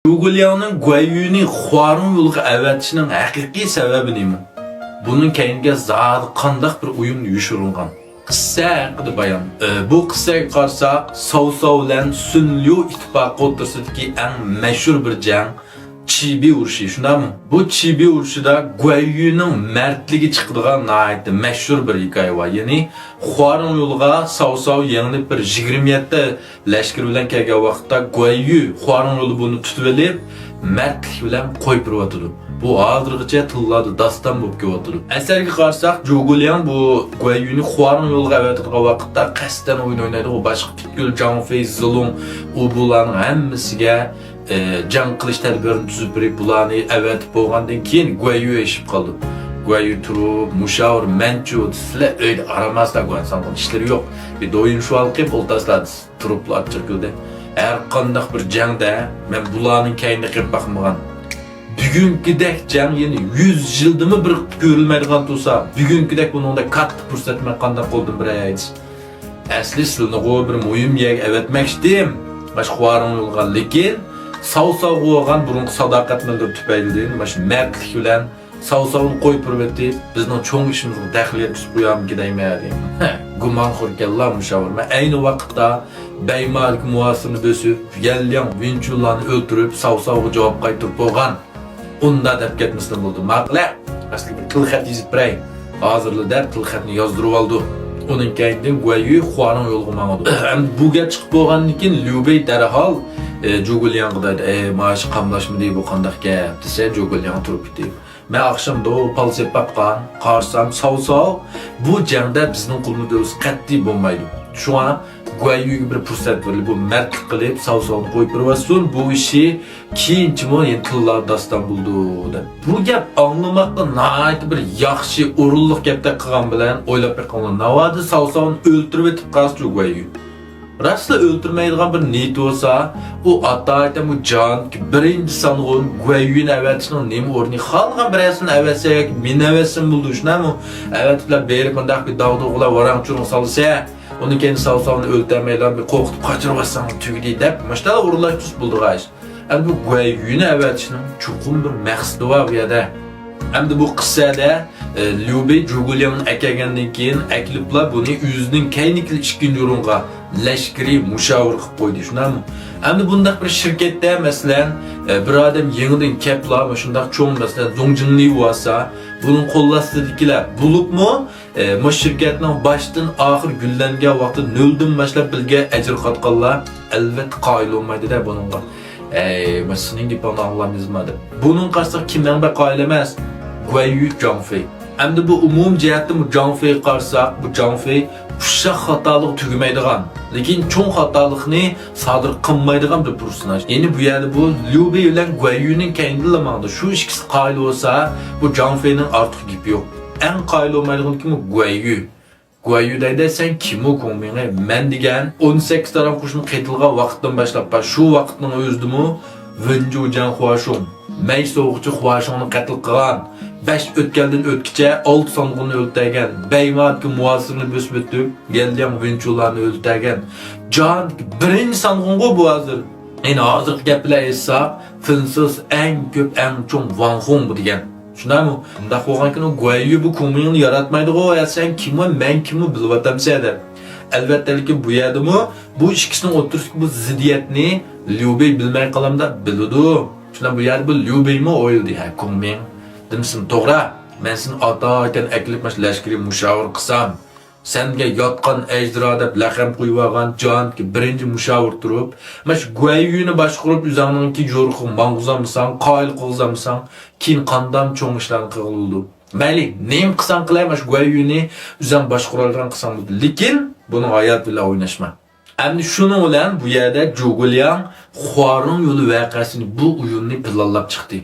Zhuge Guanyu'ni Huarun yo'liga avatishning haqiqiy sababi nima? Buning keyinga zot qanday bir o'yin yushirilgan? Qissa haqida bayon. Bu qissaga qarasak, Cao Cao bilan Sun Liu ittifoqi o'rtasidagi eng mashhur bir jang Chibi urushi, shundaymi? Bu Chibi urushida Guanyuning mardligi chiqadigan nihoyatda mashhur bir hikoya bor. Ya'ni Huarun yo'liga Cao Cao yengilib bir 27 lashkar bilan kelgan vaqtda Guanyu Huarun yo'li buni tutib olib, mardlik bilan qo'yib beribdi. Bu hozirgacha tillarda daston bo'lib kelyapti. Asarga qarasak, Zhuge Liang bu Guanyuning Huarun yo'liga avatadigan vaqtda qasddan o'yin o'ynaydi. U boshqa Pitkul, Zhang Fei, Zilong, u bularning hammasiga jang qilish tadbirini tuzib berib, bularni avatib bo'lgandan keyin Guanyu eshib qoldi. Guanyu turib, mushavir, manchu, sizlar uyda aramaslar Guansanning ishlari yo'q. Bir do'yin shu qilib o'ltasladi, turib atchirgildi. Har qanday bir jangda men bularning kayni qilib baxmagan. Bugünkidek jang yeni 100 yıldımı bir görülmeydiğen tursa, bugünkidek bununda kattı fırsatmen qanday qo'ldim bir aytış. Asli sizlarni qo'y bir muhim yeg evetmekdim. Baş Huarun yo'lga, lekin Cao Cao qo'ygan burungi sadoqatmandir tufaylidan, baş mardlik bilan Cao Cao'ni qo'yib beribdi. Bizning cho'ng ishimizga daxliyat tushib qo'yamki deymaydi. Gumonxo'r kellar mushavir. Men ayni vaqtda Beymalik muasirni bosib, Yalyan Vinchullarni o'ldirib, Cao Cao'ga javob qaytarib bo'lgan. Unda deb ketmasdan bo'ldi. Maqla, asli bir tilxat yozib beray. Hozirda deb tilxatni yozdirib oldi. Uning keyindan Guanyu Huarun yo'liga mangdi. Bu gap chiqib bo'lgandan keyin Liu Bei darhol Zhuge Liangga dedi, "Maash qamlashmadi bu qanday gap?" desa, Zhuge Liang turib ketdi. Men oqshomda palsep papqan, qarsam Cao Cao bu jangda bizning qo'limizda qat'iy bo'lmaydi. Shu an Guanyuga bir fursat berilib, bu mardlik qilib Cao Cao'ni qo'yib bervasin, bu ishi keyinchimi endi tillar daston bo'ldi deb. Bu gap anglamoqda nihoyat bir yaxshi, o'rinliq gapda qilgan bilan o'ylab qo'ygan. Navodi Cao Cao'ni o'ldirib etib qasdi Guanyu. Rasla öldürmeydiğen bir niyet olsa, o atayda bu can ki birinci sanığın Guanyu'nun evetinin nemi orni halkan birisinin evetsek, min evetsin buldu şuna mı? Evetler berip ondak bir dağda oğula varan çurun salsa, onun kendi Cao Cao'nu öldürmeyden bir korkutup kaçırmazsan tügüdey deyip, maçta da uğurlar tüs buldu gayş. Hem bu Guanyu'nun evetinin çukur bir məqsidi var bu yada. Hem de bu kıssada Liu Bei Zhuge Liang'ın ekegenden keyin eklipler bunu yüzünün keynikli işkinci orunga leşkiri muşavir qilib qo'ydi, shundaymi? Endi bundaq bir shirkatda masalan bir odam yangidan keliblar, shundaq cho'ng masalan Zongjinli bo'lsa, buning qo'llastidikilar bo'libmi, bu shirkatning boshdan oxir gullangan vaqti noldan boshlab bilga ajr qatqanlar albatta qoyil bo'lmaydi-da buningga. Sening gapingni anglamizmadi. Buning qarsak kimdan bir qoyil emas, Guanyu Zhang Fei. Endi bu umum jihatda bu Zhang Fei qarsak, bu Zhang Fei uşaq xatolik tugmaydigan, lekin cho'ng xatolikni sodir qilmaydigan bir personaj. Ya'ni bu yerda bu Liu Bei bilan Guanyuning kayindilamaqdi. Shu ikkisi qoyil bo'lsa, bu Zhang Fei'ning ortiq gapi yo'q. Eng qoyil bo'lmaydigan kim? Guanyu. Guanyu deydi, sen kim o ko'ngmingga? Men degan 18 taraf qo'shni qaytilgan vaqtdan boshlab, shu vaqtning o'zidimi Wenju Jiang Huashong, Mei so'g'chi Huashongni qatl qilgan. 5 o'tgandan o'tkicha 6 sonlig'ini o'ldirgan, Beymadagi muasirni bosib o'tib, Yalyan Vinchullarni o'ldirgan. Jon birinchi sonlig'ingo bu hozir. Endi hozirgi gap bilan aytsak, tinsiz eng ko'p, eng cho'ng Wang Hong bu degan. Shundaymi? Unda qo'ygankin Guanyu bu ko'ngilni yaratmaydi-ku, sen kimmi, men kimmi bilib o'tamsa deb. Albatta lekin bu yerdami, bu ikkisining o'rtasidagi bu ziddiyatni Liu Bei bilmay qolamda biladi. Shunda bu yerda bu Liu Beimi o'yildi, ha, ko'ngling. Dimsin to'g'ri, men seni ota-otan aklib mash lashkari mushavir qilsam, senga yotgan ejro deb laqab qo'yib olgan jonki birinchi mushavir turib, mash Guanyu'ni boshqarib o'zingning yo'riqni mang'uzamsan, qoyil qilsamsan, keyin qanday cho'ng ishlarni qildi. Mayli, nima qilsam qilay, mash Guanyu'ni o'zing boshqaradigan qilsam bo'ldi. Lekin buni hayot bilan o'ynashma. Endi shuning bilan bu yerda Zhuge Liang Huarun yo'li voqeasini bu o'yinni planlab chiqdi.